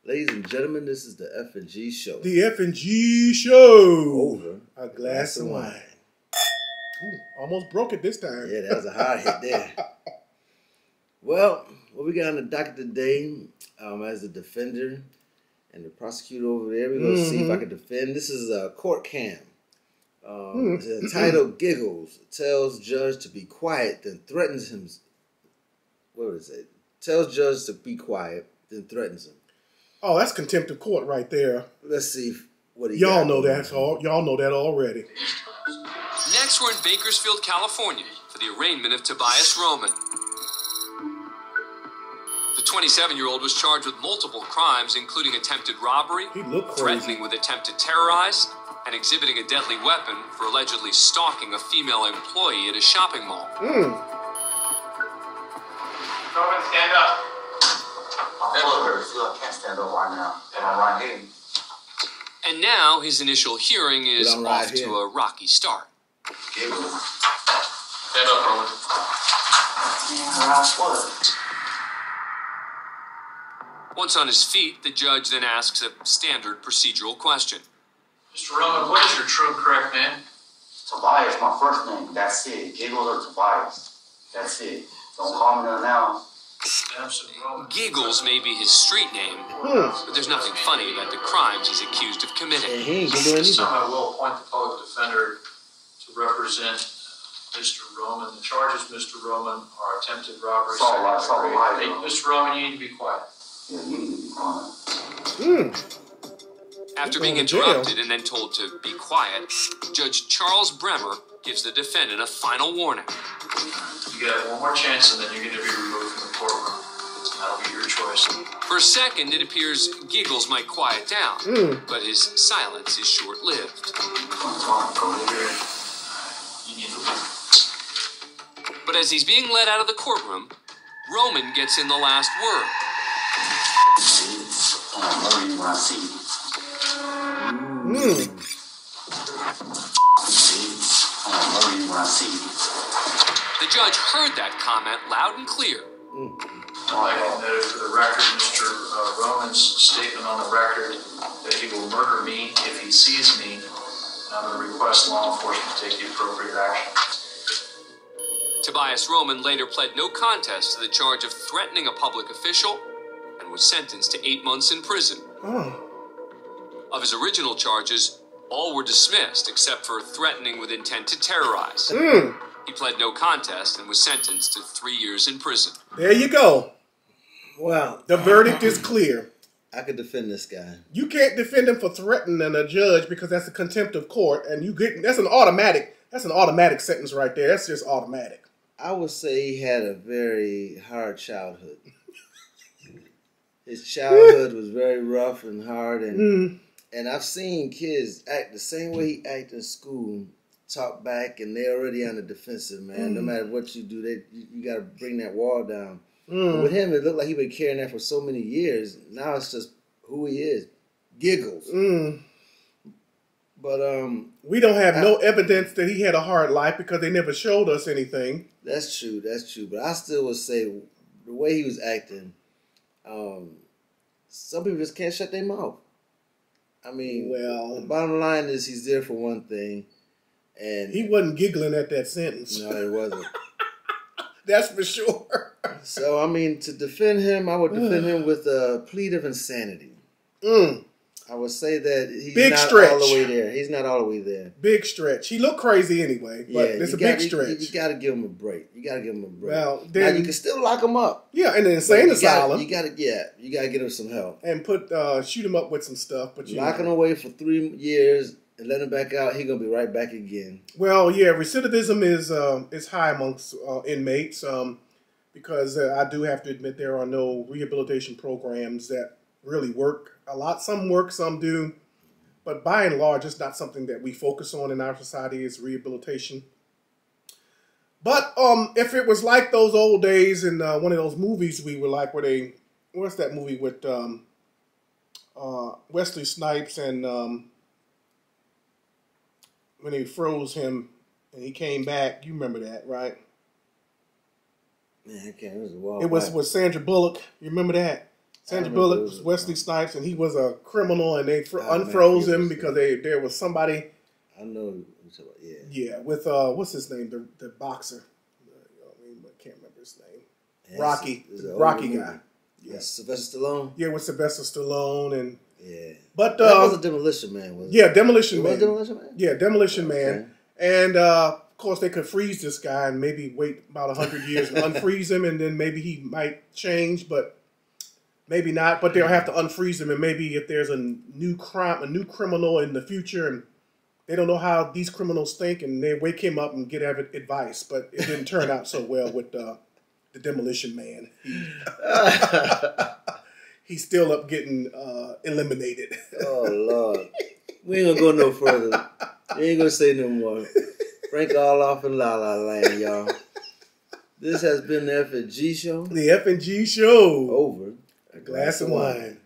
Ladies and gentlemen, this is the F&G show. The F&G show. Over a glass of wine. Ooh, almost broke it this time. Yeah, that was a hard hit there. Well, what we got on the docket today, as the defender and the prosecutor over there, we're going to see if I can defend. This is a court cam. It's entitled Giggles. It tells judge to be quiet, then threatens him. What is it? Tells judge to be quiet, then threatens him. Oh, that's contempt of court right there. Let's see what he Y'all know that. Y'all know that already. Next, we're in Bakersfield, California, for the arraignment of Tobias Roman. The 27-year-old was charged with multiple crimes, including attempted robbery, threatening with attempt to terrorize, and exhibiting a deadly weapon for allegedly stalking a female employee at a shopping mall. Roman, stand up. I can't stand up right now. And I'm right here. And now his initial hearing is off to a rocky start. Stand up, Roman. Once on his feet, the judge then asks a standard procedural question. Mr. Roman, what is your true and correct name? Tobias, my first name. That's it. Giggles or Tobias. That's it. Don't call me that now. Giggles may be his street name, but there's nothing funny about the crimes he's accused of committing. He ain't doing This time I will appoint the public defender to represent Mr. Roman. The charges, Mr. Roman, are attempted robbery. Mr. Roman, you need to be quiet. Yeah, you need to be quiet. After being interrupted and then told to be quiet, Judge Charles Bremer gives the defendant a final warning. You got one more chance and then you're going to be removed from the courtroom. That'll be your choice. For a second, it appears Giggles might quiet down, but his silence is short-lived. But as he's being led out of the courtroom, Roman gets in the last word. I love you when I see you. I love you when I see you. The judge heard that comment loud and clear. I have noted for the record Mr. Roman's statement on the record that he will murder me if he sees me, and I'm going to request law enforcement to take the appropriate action. Tobias Roman later pled no contest to the charge of threatening a public official and was sentenced to 8 months in prison. Of his original charges, all were dismissed except for threatening with intent to terrorize. He pled no contest and was sentenced to 3 years in prison. There you go. Well, the verdict is clear. I could defend this guy. You can't defend him for threatening a judge because that's a contempt of court, and that's an automatic sentence right there. That's just automatic. I would say he had a very hard childhood. His childhood was very rough and hard, and I've seen kids act the same way he acted in school, talk back, and they're already on the defensive, man. No matter what you do, you got to bring that wall down. But with him, it looked like he'd been carrying that for so many years. Now it's just who he is. Giggles. But we don't have no evidence that he had a hard life because they never showed us anything. That's true. But I still would say the way he was acting, some people just can't shut their mouth. I mean, well, the bottom line is he's there for one thing. And he wasn't giggling at that sentence. No, it wasn't. That's for sure. So, I mean, to defend him, I would defend him with a plea of insanity. I would say that he's not all the way there. He's not all the way there. Big stretch. He looked crazy anyway, but it's a big stretch. You got to give him a break. Well, then, now, you can still lock him up. Yeah, in the insane asylum. You got to get him some help. And shoot him up with some stuff. But lock him away for 3 years and let him back out. He's going to be right back again. Well, yeah, recidivism is high amongst inmates because I do have to admit there are no rehabilitation programs that really work. A lot, some work, some do, but by and large, it's not something that we focus on in our society is rehabilitation. But if it was like those old days in one of those movies we were like, what's that movie with Wesley Snipes and when they froze him and he came back, you remember that, right? Man, I can't. It was a while. It was with Sandra Bullock. You remember that? Sandra Bullock was Wesley Snipes, and he was a criminal, and they unfroze him because there was somebody. I know. Yeah. Yeah, with what's his name? The boxer. I can't remember his name. Yeah, Rocky. Rocky guy. Yeah. Sylvester Stallone. Yeah, with Sylvester Stallone and. Yeah. But that was a Demolition Man, wasn't it? Yeah, Demolition Man. Was Demolition Man? Yeah, Demolition Man. And of course they could freeze this guy and maybe wait about 100 years and unfreeze him, and then maybe he might change, but maybe not. But they'll have to unfreeze him, and maybe if there's a new criminal in the future, and they don't know how these criminals think, and they wake him up and get advice. But it didn't turn out so well with the Demolition Man. He's still up getting eliminated. Oh, Lord. We ain't gonna go no further. We ain't gonna say no more. Frank all off in La La Land, y'all. This has been the F&G Show. The F&G Show. Over A glass of wine.